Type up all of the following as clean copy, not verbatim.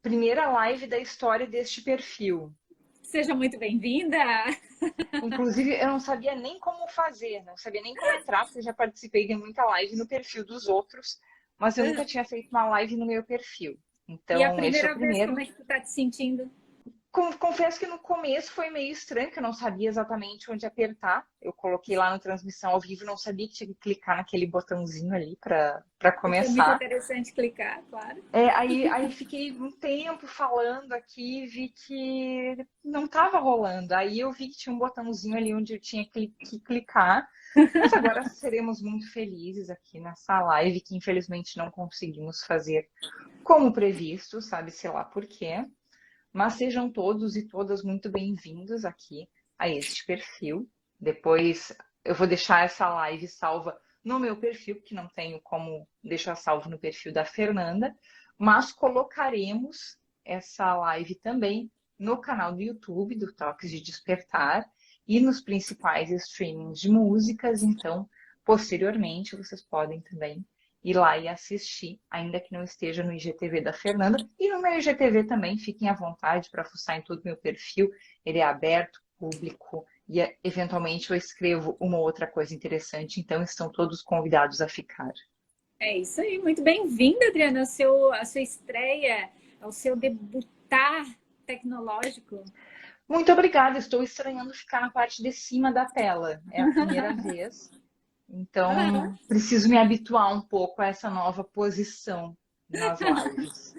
primeira live da história deste perfil. Seja muito bem-vinda! Inclusive, eu não sabia nem como fazer, não sabia nem como entrar, porque eu já participei de muita live no perfil dos outros, mas eu nunca tinha feito uma live no meu perfil. E a Então, este é o primeira vez, primeiro. como é que tu tá te sentindo? Confesso que no começo foi meio estranho, que eu não sabia exatamente onde apertar. Eu coloquei lá na transmissão ao vivo, não sabia que tinha que clicar naquele botãozinho ali para Porque é muito começar. interessante clicar, claro. Aí fiquei um tempo falando aqui, vi que não estava rolando. Aí eu vi que tinha um botãozinho ali onde eu tinha que clicar. Mas agora seremos muito felizes aqui nessa live, que infelizmente não conseguimos fazer como previsto, sabe-se lá por quê. Mas sejam todos e todas muito bem-vindos aqui a este perfil. Depois eu vou deixar essa live salva no meu perfil, que não tenho como deixar salvo no perfil da Fernanda, mas colocaremos essa live também no canal do YouTube do Toques de Despertar e nos principais streamings de músicas. Então, posteriormente, vocês podem também ir lá e assistir, ainda que não esteja no IGTV da Fernanda. E no meu IGTV também, fiquem à vontade para fuçar em todo o meu perfil. Ele é aberto, público, e eventualmente eu escrevo uma outra coisa interessante, então estão todos convidados a ficar. É isso aí, muito bem-vinda, Adriana, a sua estreia, ao seu debutar tecnológico. Muito obrigada, estou estranhando ficar na parte de cima da tela. É a primeira vez, Ah, então preciso me habituar um pouco a essa nova posição nas lives.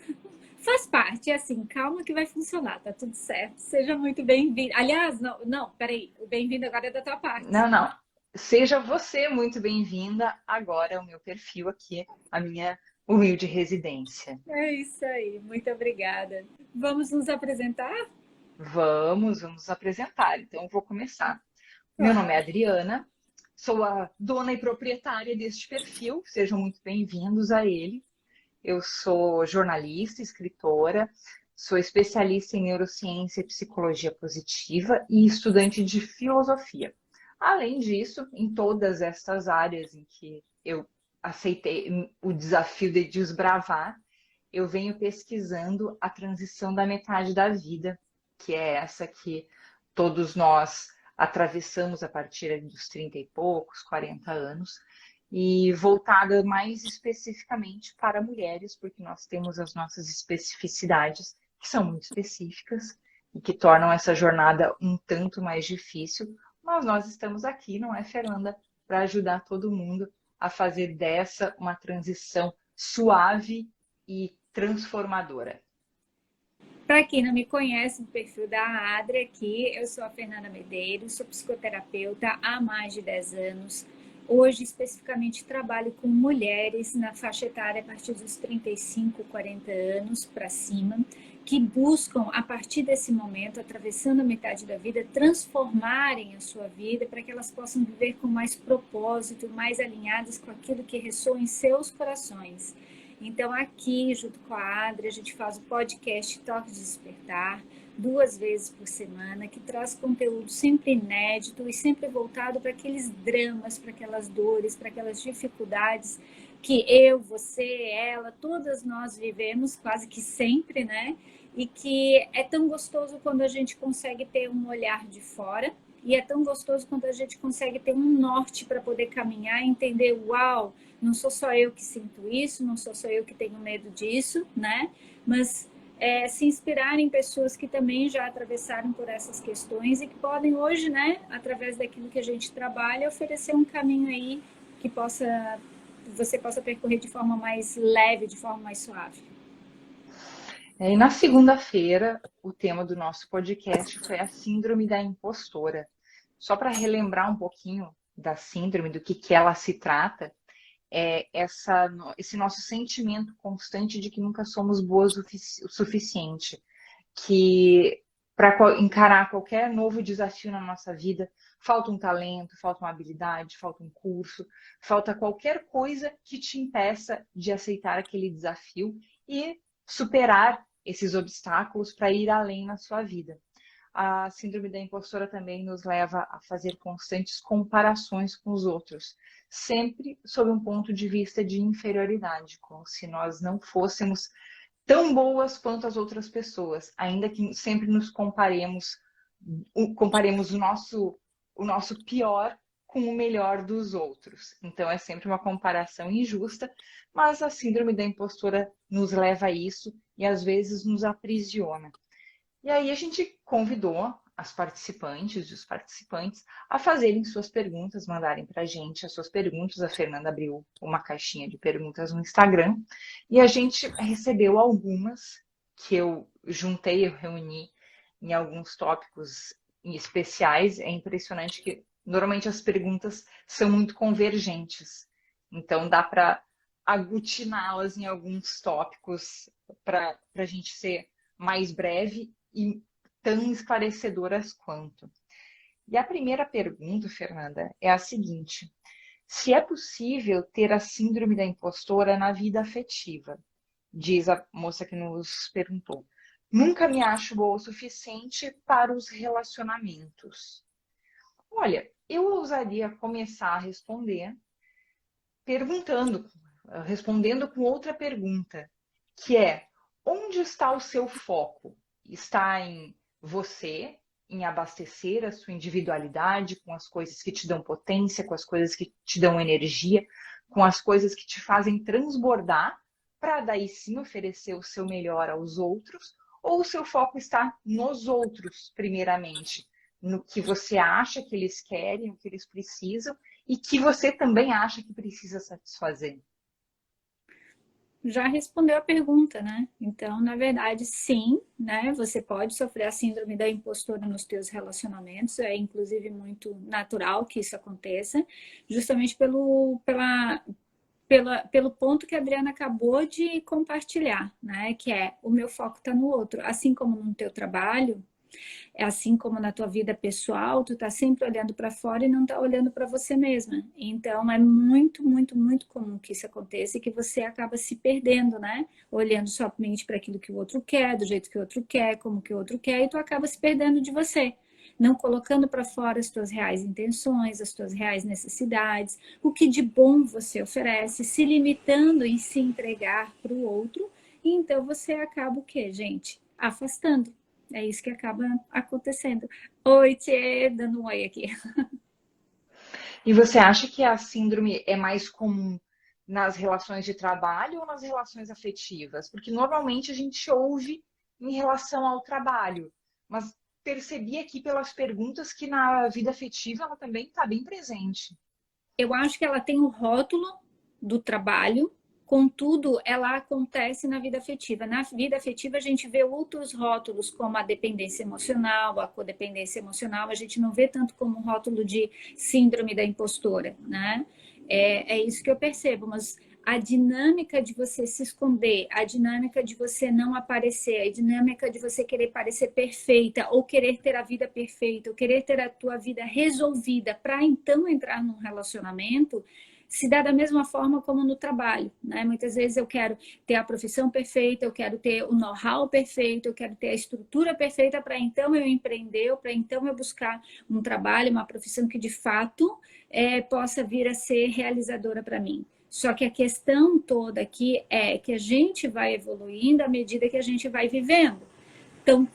faz parte, é assim, calma que vai funcionar, tá tudo certo. Seja muito bem-vindo. Aliás, não, peraí, o bem-vindo agora é da tua parte. Não, não. Seja você muito bem-vinda agora ao meu perfil aqui, a minha humilde residência. É isso aí, muito obrigada. Vamos nos apresentar? Vamos apresentar. Então, eu vou começar. Meu nome é Claro. Adriana, sou a dona e proprietária deste perfil, sejam muito bem-vindos a ele. Eu sou jornalista, escritora, sou especialista em neurociência e psicologia positiva e estudante de filosofia. Além disso, em todas estas áreas em que eu aceitei o desafio de desbravar, eu venho pesquisando a transição da metade da vida, que é essa que todos nós atravessamos a partir dos 30 e poucos, 40 anos, e voltada mais especificamente para mulheres, porque nós temos as nossas especificidades, que são muito específicas e que tornam essa jornada um tanto mais difícil, mas nós estamos aqui, não é, Fernanda, para ajudar todo mundo a fazer dessa uma transição suave e transformadora. Para quem não me conhece, o perfil da Adri aqui, eu sou a Fernanda Medeiros, sou psicoterapeuta há mais de 10 anos. Hoje, especificamente, trabalho com mulheres na faixa etária a partir dos 35, 40 anos para cima, que buscam, a partir desse momento, atravessando a metade da vida, transformarem a sua vida para que elas possam viver com mais propósito, mais alinhadas com aquilo que ressoa em seus corações. Então, aqui, junto com a Adri, a gente faz o podcast Toque de Despertar, 2 vezes por semana, que traz conteúdo sempre inédito e sempre voltado para aqueles dramas, para aquelas dores, para aquelas dificuldades que eu, você, ela, todas nós vivemos quase que sempre, né? E que é tão gostoso quando a gente consegue ter um olhar de fora e é tão gostoso quando a gente consegue ter um norte para poder caminhar e entender, uau, não sou só eu que sinto isso, não sou só eu que tenho medo disso, né? Mas se inspirar em pessoas que também já atravessaram por essas questões e que podem hoje, né, através daquilo que a gente trabalha, oferecer um caminho aí que você possa percorrer de forma mais leve, de forma mais suave. E na segunda-feira, o tema do nosso podcast foi a Síndrome da Impostora. Só para relembrar um pouquinho da síndrome, do que ela se trata, esse nosso sentimento constante de que nunca somos boas o suficiente, que para encarar qualquer novo desafio na nossa vida, falta um talento, falta uma habilidade, falta um curso, falta qualquer coisa que te impeça de aceitar aquele desafio e superar esses obstáculos para ir além na sua vida. A síndrome da impostora também nos leva a fazer constantes comparações com os outros, sempre sob um ponto de vista de inferioridade, como se nós não fôssemos tão boas quanto as outras pessoas, ainda que sempre nos comparemos o nosso pior com o melhor dos outros. Então é sempre uma comparação injusta, mas a síndrome da impostora nos leva a isso e às vezes nos aprisiona. E aí a gente convidou as participantes e os participantes a fazerem suas perguntas, mandarem para a gente as suas perguntas. A Fernanda abriu uma caixinha de perguntas no Instagram e a gente recebeu algumas que eu juntei, eu reuni em alguns tópicos especiais. É impressionante que normalmente as perguntas são muito convergentes, então dá para aglutiná-las em alguns tópicos para a gente ser mais breve e tão esclarecedoras quanto. E a primeira pergunta, Fernanda, é a seguinte: se é possível ter a síndrome da impostora na vida afetiva? Diz a moça que nos perguntou. Nunca me acho boa o suficiente para os relacionamentos. Olha, eu ousaria começar a respondendo com outra pergunta, que é: onde está o seu foco? Está em você, em abastecer a sua individualidade com as coisas que te dão potência, com as coisas que te dão energia, com as coisas que te fazem transbordar, para daí sim oferecer o seu melhor aos outros? Ou o seu foco está nos outros, primeiramente, no que você acha que eles querem, o que eles precisam, e que você também acha que precisa satisfazer? Já respondeu a pergunta, né? Então, na verdade, sim, né? Você pode sofrer a síndrome da impostora nos teus relacionamentos, é inclusive muito natural que isso aconteça, justamente pelo ponto que a Adriana acabou de compartilhar, né? Que é o meu foco está no outro. Assim como no teu trabalho, é assim como na tua vida pessoal, tu tá sempre olhando para fora e não tá olhando para você mesma. Então é muito, muito, muito comum que isso aconteça e que você acaba se perdendo, né? Olhando somente para aquilo que o outro quer, do jeito que o outro quer, como que o outro quer, e tu acaba se perdendo de você. Não colocando para fora as tuas reais intenções, as tuas reais necessidades, o que de bom você oferece, se limitando em se entregar para o outro, e então você acaba o quê, gente? Afastando. É isso que acaba acontecendo. Oi, Tchê, dando um oi aqui. E você acha que a síndrome é mais comum nas relações de trabalho ou nas relações afetivas? Porque normalmente a gente ouve em relação ao trabalho, mas percebi aqui pelas perguntas que na vida afetiva ela também está bem presente. Eu acho que ela tem o rótulo do trabalho, contudo, ela acontece na vida afetiva. Na vida afetiva, a gente vê outros rótulos, como a dependência emocional, a codependência emocional, a gente não vê tanto como um rótulo de síndrome da impostora, né? É isso que eu percebo, mas a dinâmica de você se esconder, a dinâmica de você não aparecer, a dinâmica de você querer parecer perfeita, ou querer ter a vida perfeita, ou querer ter a tua vida resolvida para então entrar num relacionamento, se dá da mesma forma como no trabalho, né? Muitas vezes eu quero ter a profissão perfeita, eu quero ter o know-how perfeito, eu quero ter a estrutura perfeita para então eu empreender, para então eu buscar um trabalho, uma profissão que de fato possa vir a ser realizadora para mim. Só que a questão toda aqui é que a gente vai evoluindo à medida que a gente vai vivendo. Então,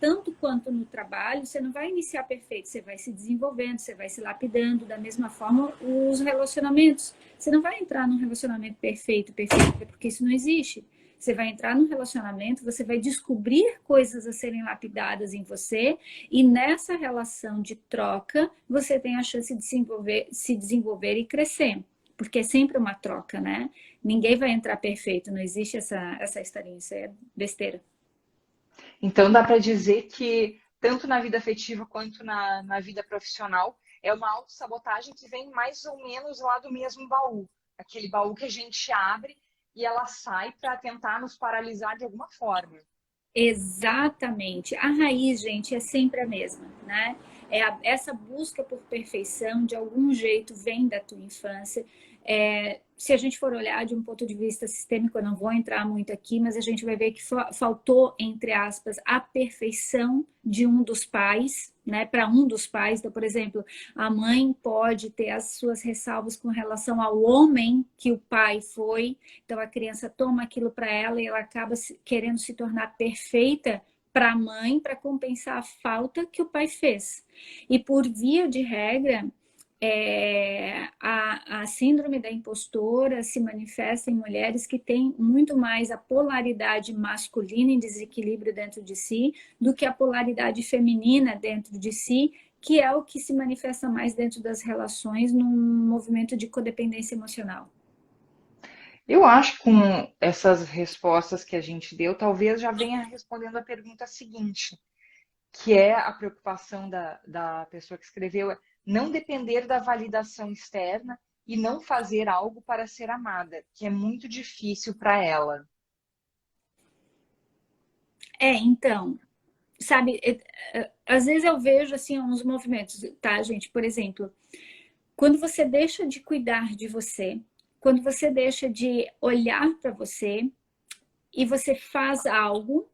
tanto quanto no trabalho, você não vai iniciar perfeito, você vai se desenvolvendo, você vai se lapidando. Da mesma forma, os relacionamentos. Você não vai entrar num relacionamento perfeito, porque isso não existe. Você vai entrar num relacionamento, você vai descobrir coisas a serem lapidadas em você, e nessa relação de troca, você tem a chance de se desenvolver e crescer. Porque é sempre uma troca, né? Ninguém vai entrar perfeito, não existe essa historinha, isso é besteira. Então dá para dizer que tanto na vida afetiva quanto na vida profissional é uma autossabotagem que vem mais ou menos lá do mesmo baú. Aquele baú que a gente abre e ela sai para tentar nos paralisar de alguma forma. Exatamente. A raiz, gente, é sempre a mesma, né? Essa busca por perfeição, de algum jeito, vem da tua infância. se a gente for olhar de um ponto de vista sistêmico, eu não vou entrar muito aqui, mas a gente vai ver que faltou, entre aspas, a perfeição de um dos pais, né, para um dos pais. Então, por exemplo, a mãe pode ter as suas ressalvas com relação ao homem que o pai foi, então a criança toma aquilo para ela e ela acaba querendo se tornar perfeita para a mãe, para compensar a falta que o pai fez. E por via de regra, a síndrome da impostora se manifesta em mulheres que têm muito mais a polaridade masculina em desequilíbrio dentro de si do que a polaridade feminina dentro de si, que é o que se manifesta mais dentro das relações num movimento de codependência emocional. Eu acho que com essas respostas que a gente deu, talvez já venha respondendo a pergunta seguinte, que é a preocupação da pessoa que escreveu, é não depender da validação externa e não fazer algo para ser amada, que é muito difícil para ela. Então, sabe, às vezes eu vejo assim uns movimentos, tá, gente? Por exemplo, quando você deixa de cuidar de você, quando você deixa de olhar para você e você faz algo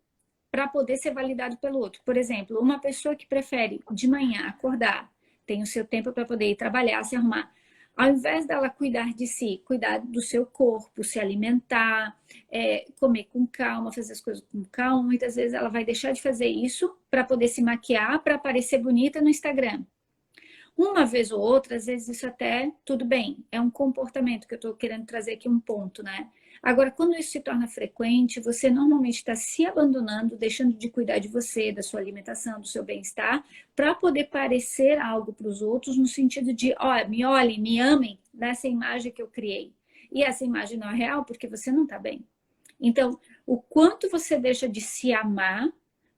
para poder ser validado pelo outro. Por exemplo, uma pessoa que prefere de manhã acordar, tem o seu tempo para poder ir trabalhar, se arrumar. Ao invés dela cuidar de si, cuidar do seu corpo, se alimentar, comer com calma, fazer as coisas com calma, muitas vezes ela vai deixar de fazer isso para poder se maquiar, para parecer bonita no Instagram. Uma vez ou outra, às vezes isso até tudo bem, é um comportamento que eu estou querendo trazer aqui um ponto, né? Agora, quando isso se torna frequente, você normalmente está se abandonando, deixando de cuidar de você, da sua alimentação, do seu bem-estar, para poder parecer algo para os outros, no sentido de, ó, me olhem, me amem nessa imagem que eu criei. E essa imagem não é real porque você não está bem. Então, o quanto você deixa de se amar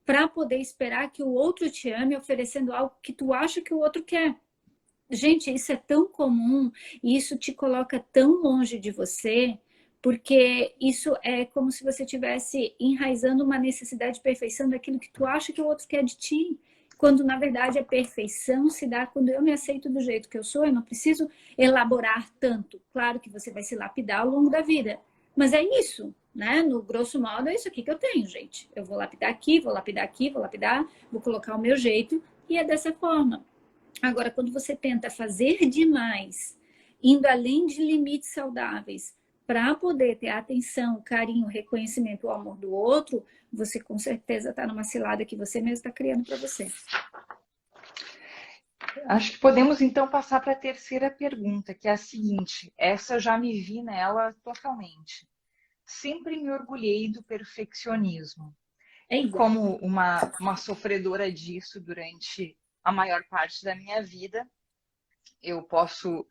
para poder esperar que o outro te ame, oferecendo algo que tu acha que o outro quer. Gente, isso é tão comum e isso te coloca tão longe de você, porque isso é como se você estivesse enraizando uma necessidade de perfeição daquilo que tu acha que o outro quer de ti. Quando, na verdade, a perfeição se dá quando eu me aceito do jeito que eu sou, eu não preciso elaborar tanto. Claro que você vai se lapidar ao longo da vida, mas é isso, né? No grosso modo, é isso aqui que eu tenho, gente. Eu vou lapidar aqui, vou lapidar aqui, vou lapidar, vou colocar o meu jeito e é dessa forma. Agora, quando você tenta fazer demais, indo além de limites saudáveis, para poder ter a atenção, o carinho, o reconhecimento, o amor do outro, você com certeza está numa cilada que você mesmo está criando para você. Acho que podemos então passar para a terceira pergunta, que é a seguinte. Essa eu já me vi nela totalmente. Sempre me orgulhei do perfeccionismo. E como uma sofredora disso durante a maior parte da minha vida, eu posso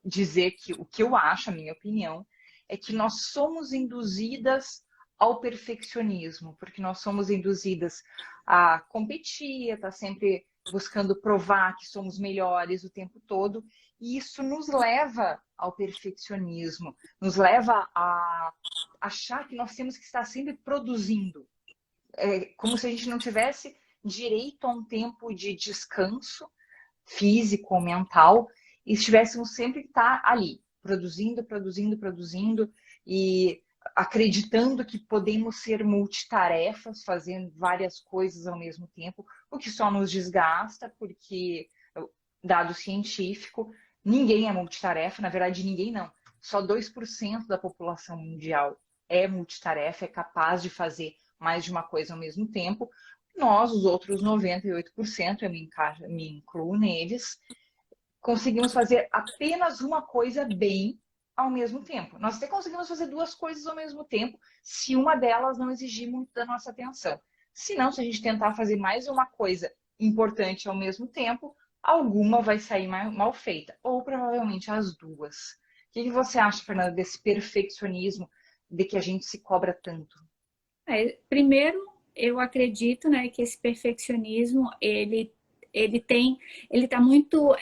dizer que o que eu acho, a minha opinião, é que nós somos induzidas ao perfeccionismo, porque nós somos induzidas a competir, a estar sempre buscando provar que somos melhores o tempo todo, e isso nos leva ao perfeccionismo, nos leva a achar que nós temos que estar sempre produzindo, como se a gente não tivesse direito a um tempo de descanso físico ou mental e estivéssemos sempre que estar ali, produzindo, produzindo, produzindo e acreditando que podemos ser multitarefas, fazendo várias coisas ao mesmo tempo, o que só nos desgasta, porque, dado científico, ninguém é multitarefa, na verdade ninguém não, só 2% da população mundial é multitarefa, é capaz de fazer mais de uma coisa ao mesmo tempo. Nós, os outros 98%, eu me incluo neles, conseguimos fazer apenas uma coisa bem ao mesmo tempo. Nós até conseguimos fazer duas coisas ao mesmo tempo, se uma delas não exigir muito da nossa atenção. Se não, se a gente tentar fazer mais uma coisa importante ao mesmo tempo, alguma vai sair mal feita, ou provavelmente as duas. O que você acha, Fernanda, desse perfeccionismo de que a gente se cobra tanto? Primeiro, eu acredito, né, que esse perfeccionismo ele está muito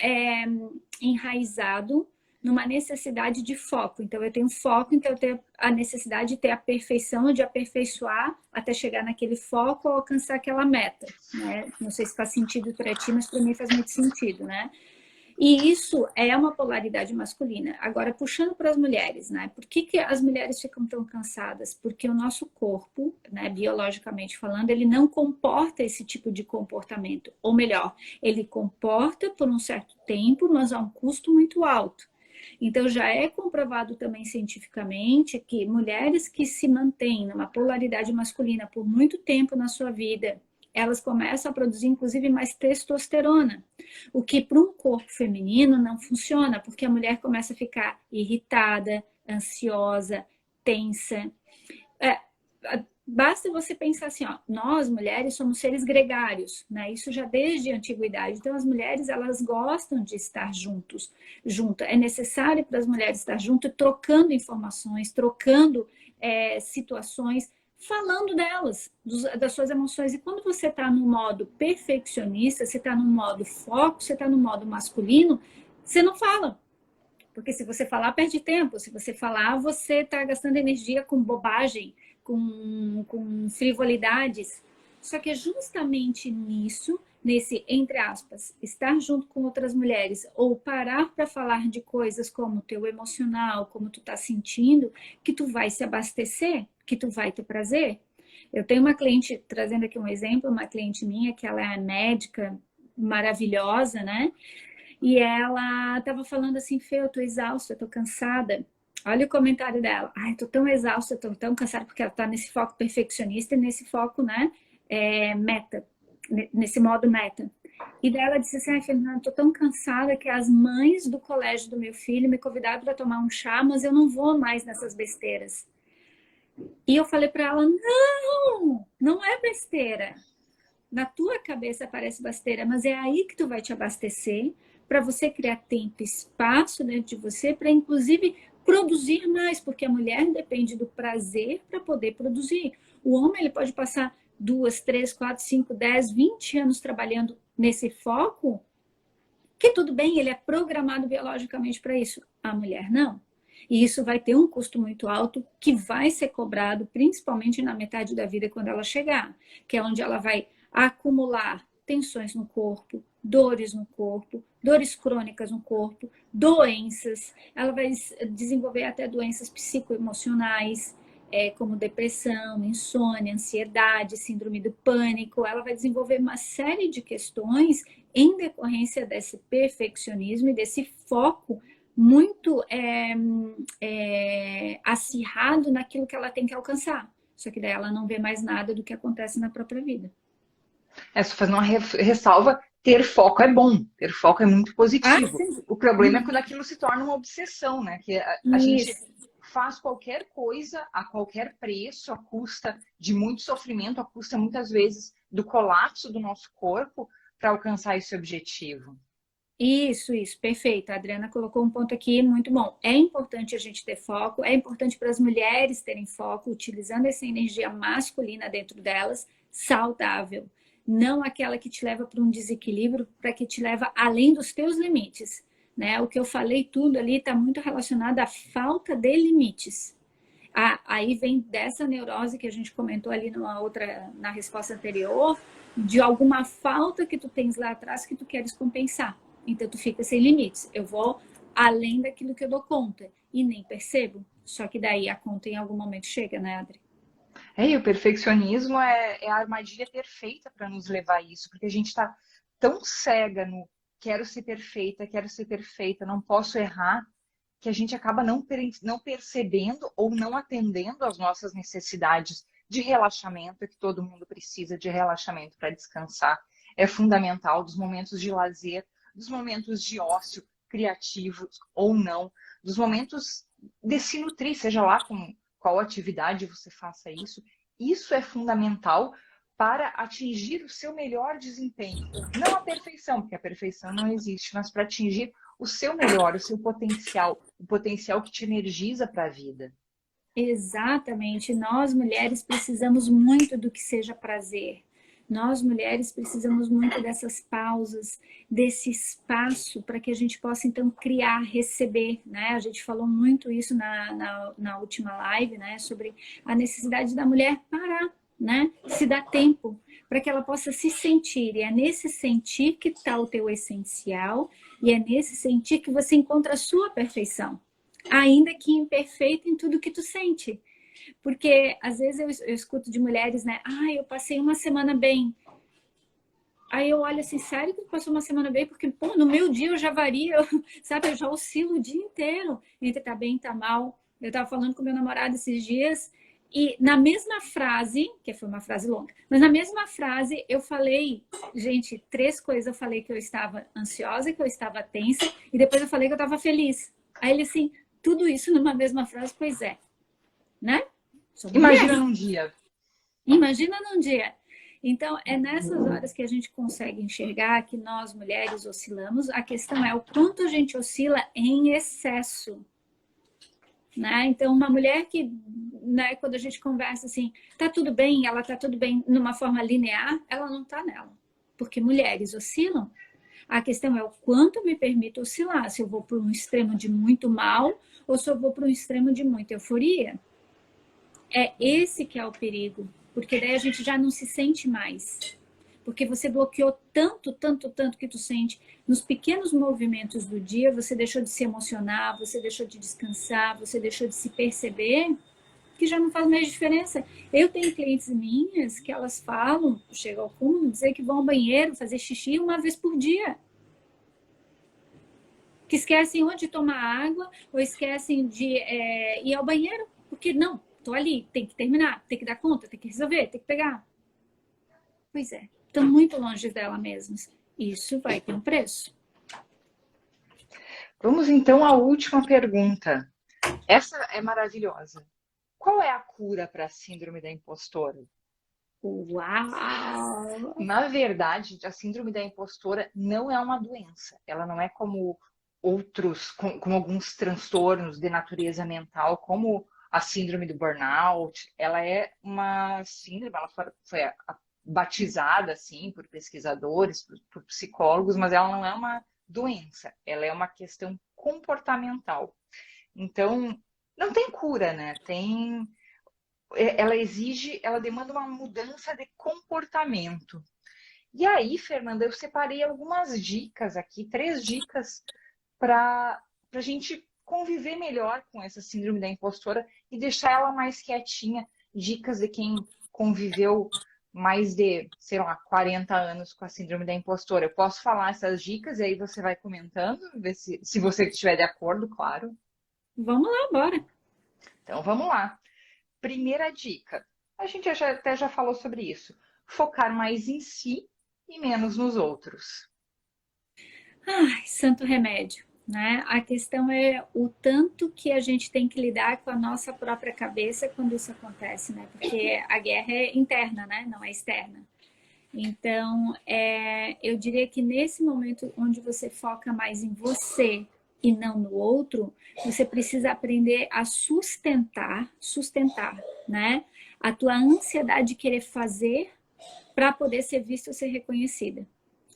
enraizado numa necessidade de foco. Então, eu tenho foco, então eu tenho a necessidade de ter a perfeição, de aperfeiçoar até chegar naquele foco ou alcançar aquela meta, né? Não sei se faz sentido para ti, mas para mim faz muito sentido, né? E isso é uma polaridade masculina. Agora, puxando para as mulheres, né? Por que as mulheres ficam tão cansadas? Porque o nosso corpo, né, biologicamente falando, ele não comporta esse tipo de comportamento. Ou melhor, ele comporta por um certo tempo, mas a um custo muito alto. Então, já é comprovado também cientificamente que mulheres que se mantêm numa polaridade masculina por muito tempo na sua vida, elas começam a produzir, inclusive, mais testosterona. O que para um corpo feminino não funciona, porque a mulher começa a ficar irritada, ansiosa, tensa. É, basta você pensar assim, ó, nós mulheres somos seres gregários, né? Isso já desde a antiguidade. Então as mulheres elas gostam de estar junto. É necessário para as mulheres estar junto, trocando informações, trocando situações, falando delas, das suas emoções. E quando você está no modo perfeccionista, você está no modo foco, você está no modo masculino, você não fala. Porque se você falar, perde tempo. Se você falar, você está gastando energia com bobagem, com frivolidades. Só que é justamente nisso, nesse, entre aspas, estar junto com outras mulheres ou parar para falar de coisas como o teu emocional, como tu está sentindo, que tu vai se abastecer, que tu vai ter prazer. Eu tenho uma cliente, trazendo aqui um exemplo, uma cliente minha, que ela é médica maravilhosa, né? E ela estava falando assim, Fê, eu tô exausta, eu tô cansada. Olha o comentário dela. Ai, tô tão exausta, tô tão cansada, porque ela tá nesse foco perfeccionista e nesse foco, né, meta, nesse modo meta. E daí ela disse assim, ai, Fernanda, tô tão cansada que as mães do colégio do meu filho me convidaram para tomar um chá, mas eu não vou mais nessas besteiras. E eu falei para ela, não, não é besteira. Na tua cabeça parece besteira, mas é aí que tu vai te abastecer para você criar tempo, espaço dentro de você para inclusive produzir mais, porque a mulher depende do prazer para poder produzir. O homem ele pode passar 2, 3, 4, 5, 10, 20 anos trabalhando nesse foco, que tudo bem, ele é programado biologicamente para isso. A mulher não. E isso vai ter um custo muito alto que vai ser cobrado, principalmente na metade da vida, quando ela chegar, que é onde ela vai acumular tensões no corpo, dores no corpo, dores crônicas no corpo, doenças. Ela vai desenvolver até doenças psicoemocionais, como depressão, insônia, ansiedade, síndrome do pânico. Ela vai desenvolver uma série de questões em decorrência desse perfeccionismo e desse foco muito acirrado naquilo que ela tem que alcançar. Só que daí ela não vê mais nada do que acontece na própria vida. Só fazendo uma ressalva, ter foco é bom, ter foco é muito positivo. Sim. O problema é quando aquilo se torna uma obsessão, né? Que a gente faz qualquer coisa a qualquer preço, à custa de muito sofrimento, à custa muitas vezes do colapso do nosso corpo para alcançar esse objetivo. Isso, perfeito. A Adriana colocou um ponto aqui muito bom. É importante a gente ter foco, é importante para as mulheres terem foco, utilizando essa energia masculina dentro delas, saudável. Não aquela que te leva para um desequilíbrio, para que te leva além dos teus limites. Né? O que eu falei tudo ali está muito relacionado à falta de limites. Aí vem dessa neurose que a gente comentou ali na resposta anterior, de alguma falta que tu tens lá atrás que tu queres compensar. Então tu fica sem limites. Eu vou além daquilo que eu dou conta e nem percebo. Só que daí a conta em algum momento chega, né, Adri? E o perfeccionismo é a armadilha perfeita para nos levar a isso, porque a gente está tão cega no quero ser perfeita, não posso errar, que a gente acaba não percebendo ou não atendendo às nossas necessidades de relaxamento, que todo mundo precisa de relaxamento para descansar. É fundamental dos momentos de lazer, dos momentos de ócio criativos ou não, dos momentos de se nutrir, seja lá com qual atividade você faça isso. Isso é fundamental para atingir o seu melhor desempenho. Não a perfeição, porque a perfeição não existe, mas para atingir o seu melhor, o seu potencial, o potencial que te energiza para a vida. Exatamente. Nós mulheres precisamos muito do que seja prazer. Nós mulheres precisamos muito dessas pausas, desse espaço para que a gente possa então criar, receber, né? A gente falou muito isso na última live, né? Sobre a necessidade da mulher parar, né? Se dar tempo. para que ela possa se sentir. E é nesse sentir que está o teu essencial, e é nesse sentir que você encontra a sua perfeição, ainda que imperfeito em tudo que tu sente. Porque às vezes eu escuto de mulheres, né? Ah, eu passei uma semana bem. Aí eu olho assim, sério que tu passou uma semana bem? Porque, pô, no meu dia eu já vario, sabe? Eu já oscilo o dia inteiro entre tá bem e tá mal. Eu tava falando com meu namorado esses dias e na mesma frase, que foi uma frase longa, mas na mesma frase eu falei, gente, 3 coisas. Eu falei que eu estava ansiosa, que eu estava tensa e depois eu falei que eu estava feliz. Aí ele assim, tudo isso numa mesma frase, pois é, né? Sou Imagina mulher. num dia. Imagina num dia. Então, é nessas horas que a gente consegue enxergar que nós, mulheres, oscilamos. A questão é o quanto a gente oscila em excesso. Né? Então, uma mulher que, né, quando a gente conversa assim, tá tudo bem, ela tá tudo bem numa forma linear, ela não tá nela. Porque mulheres oscilam. A questão é o quanto eu me permito oscilar. Se eu vou para um extremo de muito mal ou se eu vou para um extremo de muita euforia. É esse que é o perigo, porque daí a gente já não se sente mais. Porque você bloqueou tanto, tanto, tanto que tu sente. Nos pequenos movimentos do dia, você deixou de se emocionar, você deixou de descansar, você deixou de se perceber, que já não faz mais diferença. Eu tenho clientes minhas que elas falam, chegam ao cúmulo, dizer que vão ao banheiro fazer xixi uma vez por dia. Que esquecem onde tomar água ou esquecem de ir ao banheiro, porque não, tô ali, tem que terminar, tem que dar conta, tem que resolver, tem que pegar. Pois é, estão muito longe dela mesmas. Isso vai ter um preço. Vamos então à última pergunta. Essa é maravilhosa. Qual é a cura para a síndrome da impostora? Uau! Na verdade, a síndrome da impostora não é uma doença. Ela não é como outros, como alguns transtornos de natureza mental, como a síndrome do burnout. Ela é uma síndrome, ela foi batizada assim por pesquisadores, por psicólogos, mas ela não é uma doença. Ela é uma questão comportamental. Então, não tem cura, né? Ela demanda uma mudança de comportamento. E aí, Fernanda, eu separei algumas dicas aqui, 3 dicas para a gente conviver melhor com essa síndrome da impostora e deixar ela mais quietinha. Dicas de quem conviveu mais de, sei lá, 40 anos com a síndrome da impostora. Eu posso falar essas dicas e aí você vai comentando, ver se você estiver de acordo, claro. Vamos lá, bora. Então, vamos lá. Primeira dica. A gente até já falou sobre isso. Focar mais em si e menos nos outros. Ai, santo remédio, né? A questão é o tanto que a gente tem que lidar com a nossa própria cabeça quando isso acontece, né? Porque a guerra é interna, né? Não é externa. Então, eu diria que nesse momento onde você foca mais em você e não no outro, você precisa aprender a sustentar, né? A tua ansiedade de querer fazer para poder ser vista ou ser reconhecida.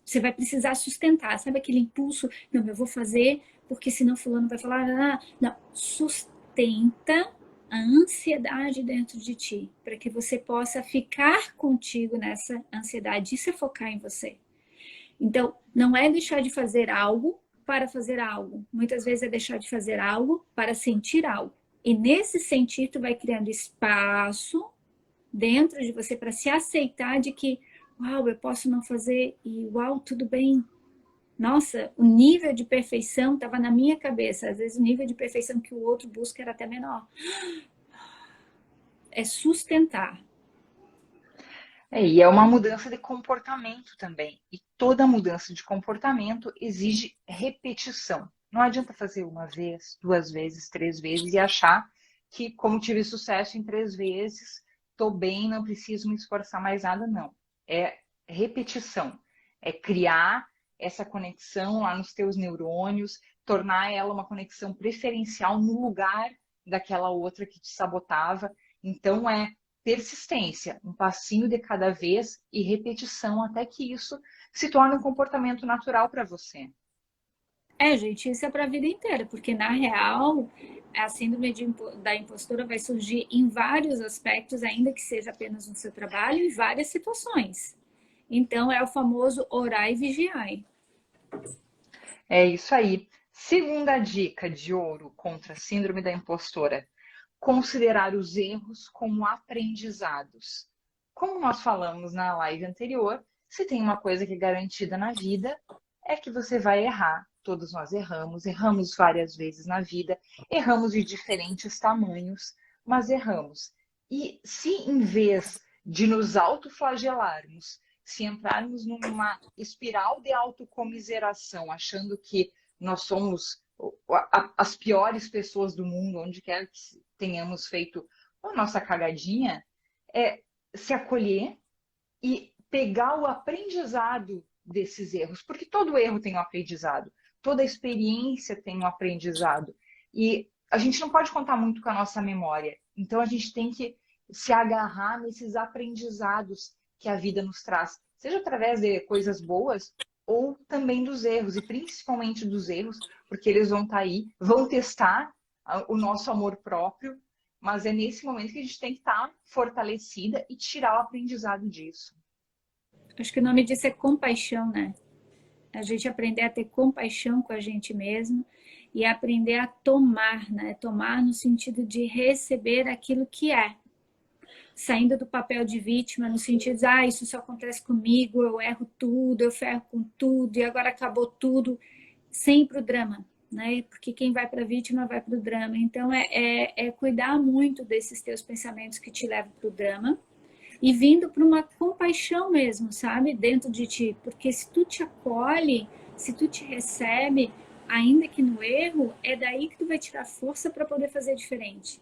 Você vai precisar sustentar, sabe aquele impulso? Não, eu vou fazer porque senão fulano vai falar. Não, sustenta a ansiedade dentro de ti, para que você possa ficar contigo nessa ansiedade. Isso é focar em você. Então, não é deixar de fazer algo para fazer algo. Muitas vezes é deixar de fazer algo para sentir algo. E nesse sentir, tu vai criando espaço dentro de você para se aceitar de que, uau, eu posso não fazer e uau, tudo bem. Nossa, o nível de perfeição estava na minha cabeça. Às vezes o nível de perfeição que o outro busca era até menor. É sustentar. E é uma mudança de comportamento também. E toda mudança de comportamento exige repetição. Não adianta fazer uma vez, 2 vezes, 3 vezes e achar que, como tive sucesso em 3 vezes, estou bem, não preciso me esforçar mais nada. Não. É repetição. É criar essa conexão lá nos teus neurônios, tornar ela uma conexão preferencial no lugar daquela outra que te sabotava. Então, persistência, um passinho de cada vez e repetição até que isso se torne um comportamento natural para você. Gente, isso é para a vida inteira, porque na real, a síndrome da impostura vai surgir em vários aspectos, ainda que seja apenas no seu trabalho, em várias situações. Então, é o famoso orai e vigiai. É isso aí. Segunda dica de ouro contra a síndrome da impostora: considerar os erros como aprendizados. Como nós falamos na live anterior, se tem uma coisa que é garantida na vida, é que você vai errar. Todos nós erramos, erramos várias vezes na vida, erramos de diferentes tamanhos, mas erramos. E se em vez de nos autoflagelarmos, se entrarmos numa espiral de autocomiseração, achando que nós somos as piores pessoas do mundo, onde quer que tenhamos feito a nossa cagadinha, é se acolher e pegar o aprendizado desses erros, porque todo erro tem um aprendizado, toda experiência tem um aprendizado. E a gente não pode contar muito com a nossa memória, então a gente tem que se agarrar nesses aprendizados que a vida nos traz, seja através de coisas boas ou também dos erros, e principalmente dos erros, porque eles vão estar aí, vão testar o nosso amor próprio, mas é nesse momento que a gente tem que estar fortalecida e tirar o aprendizado disso. Acho que o nome disso é compaixão, né? A gente aprender a ter compaixão com a gente mesmo e aprender a tomar, né? Tomar no sentido de receber aquilo que é. Saindo do papel de vítima, no sentido de, isso só acontece comigo, eu erro tudo, eu ferro com tudo, e agora acabou tudo, sempre o drama, né? Porque quem vai para a vítima vai para o drama. Então, é cuidar muito desses teus pensamentos que te levam para o drama e vindo para uma compaixão mesmo, sabe? Dentro de ti. Porque se tu te acolhe, se tu te recebe, ainda que no erro, é daí que tu vai tirar força para poder fazer diferente.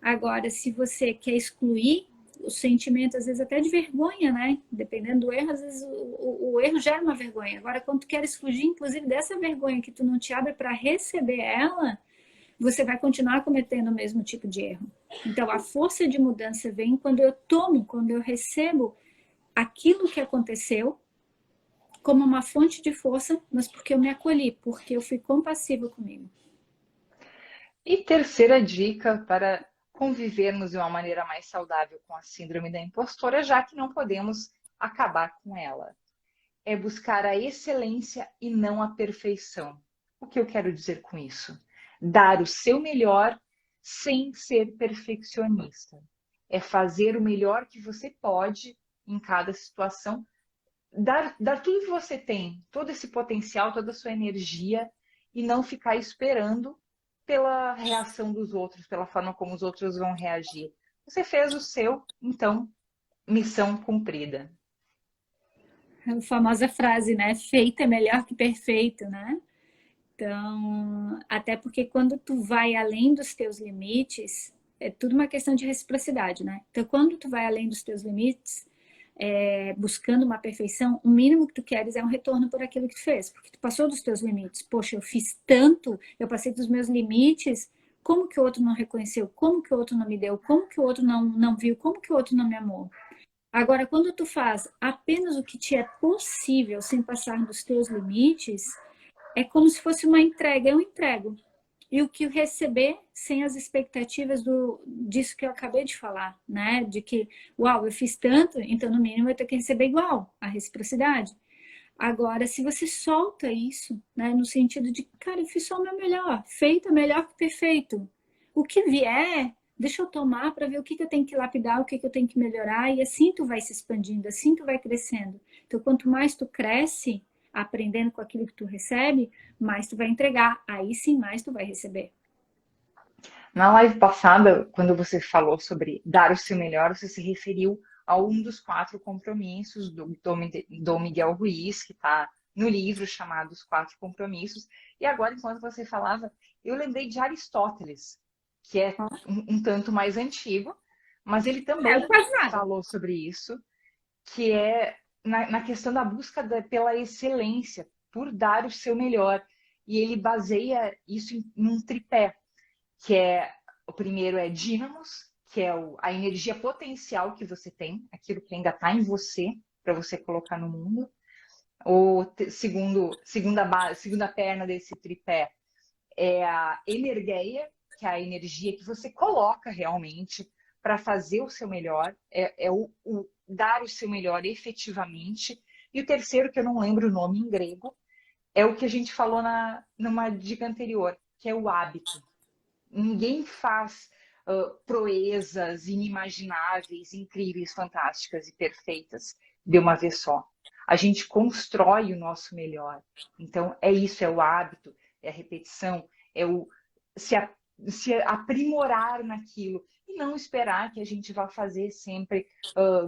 Agora, se você quer excluir o sentimento, às vezes até de vergonha, né? Dependendo do erro, às vezes o erro gera uma vergonha. Agora, quando tu queres fugir, inclusive, dessa vergonha que tu não te abre para receber ela, você vai continuar cometendo o mesmo tipo de erro. Então, a força de mudança vem quando eu tomo, quando eu recebo aquilo que aconteceu como uma fonte de força, mas porque eu me acolhi, porque eu fui compassiva comigo. E terceira dica para convivermos de uma maneira mais saudável com a síndrome da impostora, já que não podemos acabar com ela, é buscar a excelência e não a perfeição. O que eu quero dizer com isso? Dar o seu melhor sem ser perfeccionista. É fazer o melhor que você pode em cada situação, dar tudo que você tem, todo esse potencial, toda a sua energia, e não ficar esperando pela reação dos outros, pela forma como os outros vão reagir. Você fez o seu, então, missão cumprida. A famosa frase, né? Feito é melhor que perfeito, né? Então, até porque quando tu vai além dos teus limites, é tudo uma questão de reciprocidade, né? Então, quando tu vai além dos teus limites, buscando uma perfeição, o mínimo que tu queres é um retorno por aquilo que tu fez, porque tu passou dos teus limites. Poxa, eu fiz tanto, eu passei dos meus limites, como que o outro não reconheceu? Como que o outro não me deu? Como que o outro não viu? Como que o outro não me amou? Agora, quando tu faz apenas o que te é possível, sem passar dos teus limites, é como se fosse uma entrega, eu entrego. E o que receber sem as expectativas disso que eu acabei de falar, né? De que, uau, eu fiz tanto, então no mínimo eu tenho que receber igual, a reciprocidade. Agora, se você solta isso, né, no sentido de, cara, eu fiz só o meu melhor, feito é melhor que perfeito. O que vier, deixa eu tomar para ver o que eu tenho que lapidar, o que eu tenho que melhorar, e assim tu vai se expandindo, assim tu vai crescendo. Então, quanto mais tu cresce, aprendendo com aquilo que tu recebe, mais tu vai entregar. Aí sim, mais tu vai receber. Na live passada, quando você falou sobre dar o seu melhor, você se referiu a um dos 4 compromissos do Miguel Ruiz, que está no livro chamado Os 4 Compromissos. E agora, enquanto você falava, eu lembrei de Aristóteles, que é um tanto mais antigo, mas ele também Quase nada. falou sobre isso, que é na questão da busca pela excelência, por dar o seu melhor. E ele baseia isso em um tripé, que é o primeiro é dínamos, que é a energia potencial que você tem, aquilo que ainda está em você para você colocar no mundo. O segunda perna desse tripé é a energeia, que é a energia que você coloca realmente para fazer o seu melhor, o dar o seu melhor efetivamente. E o terceiro, que eu não lembro o nome em grego, é o que a gente falou numa dica anterior, que é o hábito. Ninguém faz proezas inimagináveis, incríveis, fantásticas e perfeitas de uma vez só. A gente constrói o nosso melhor. Então, é isso, é o hábito, é a repetição, é o se aprimorar naquilo e não esperar que a gente vá fazer sempre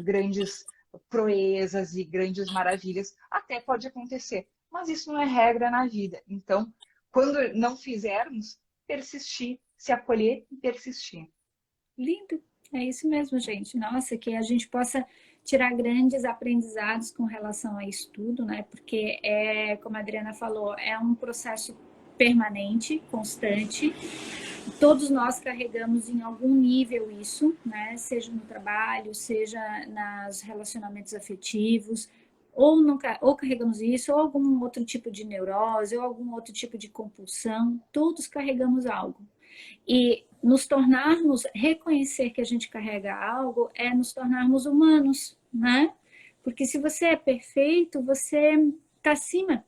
grandes proezas e grandes maravilhas. Até pode acontecer, mas isso não é regra na vida. Então, quando não fizermos, persistir, se acolher e persistir. Lindo, é isso mesmo, gente. Nossa, que a gente possa tirar grandes aprendizados com relação a isso tudo, né? Porque como a Adriana falou, é um processo permanente, constante. Todos nós carregamos em algum nível isso, né? Seja no trabalho, seja nos relacionamentos afetivos, ou carregamos isso, ou algum outro tipo de neurose, ou algum outro tipo de compulsão. Todos carregamos algo. E nos tornarmos, reconhecer que a gente carrega algo é nos tornarmos humanos, né? Porque se você é perfeito, você está acima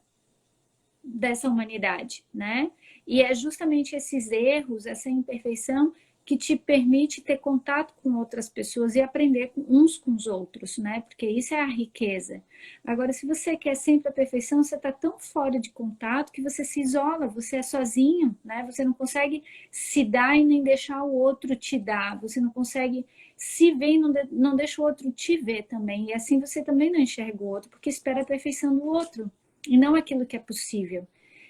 dessa humanidade, né? E é justamente esses erros, essa imperfeição que te permite ter contato com outras pessoas e aprender uns com os outros, né? Porque isso é a riqueza. Agora, se você quer sempre a perfeição, você está tão fora de contato que você se isola, você é sozinho, né? Você não consegue se dar e nem deixar o outro te dar. Você não consegue se ver e não deixa o outro te ver também. E assim você também não enxerga o outro, porque espera a perfeição do outro e não aquilo que é possível.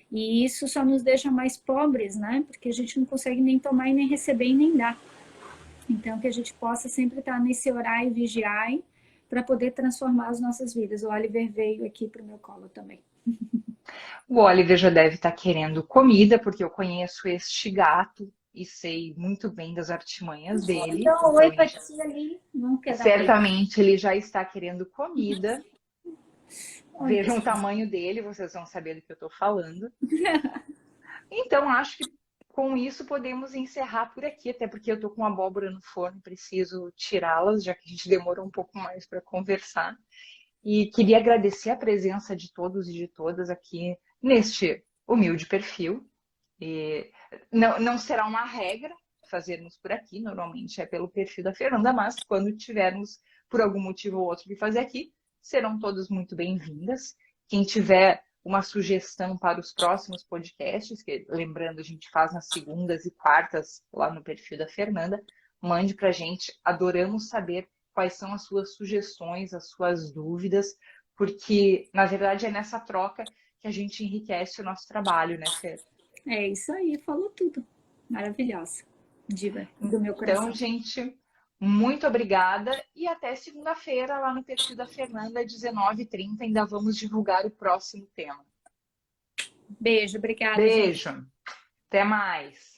E isso só nos deixa mais pobres, né? Porque a gente não consegue nem tomar e nem receber e nem dar. Então, que a gente possa sempre estar nesse orar e vigiar para poder transformar as nossas vidas. O Oliver veio aqui para o meu colo também. O Oliver já deve estar querendo comida, porque eu conheço este gato e sei muito bem das artimanhas dele. Então, oi para ti ali. Não quer dar certamente ele já está querendo comida. Vejam o tamanho dele, vocês vão saber do que eu estou falando. Então, acho que com isso podemos encerrar por aqui, até porque eu estou com abóbora no forno, preciso tirá-las, já que a gente demorou um pouco mais para conversar. E queria agradecer a presença de todos e de todas aqui neste humilde perfil. E não será uma regra fazermos por aqui, normalmente é pelo perfil da Fernanda, mas quando tivermos, por algum motivo ou outro, que fazer aqui, serão todas muito bem-vindas. Quem tiver uma sugestão para os próximos podcasts, que lembrando, a gente faz nas segundas e quartas lá no perfil da Fernanda, mande para a gente. Adoramos saber quais são as suas sugestões, as suas dúvidas, porque, na verdade, é nessa troca que a gente enriquece o nosso trabalho, né, Fer? É isso aí, falou tudo. Maravilhosa. Diva do meu coração. Então, gente, muito obrigada e até segunda-feira lá no perfil da Fernanda, às 19h30. Ainda vamos divulgar o próximo tema. Beijo, obrigada. Beijo. Gente. Até mais.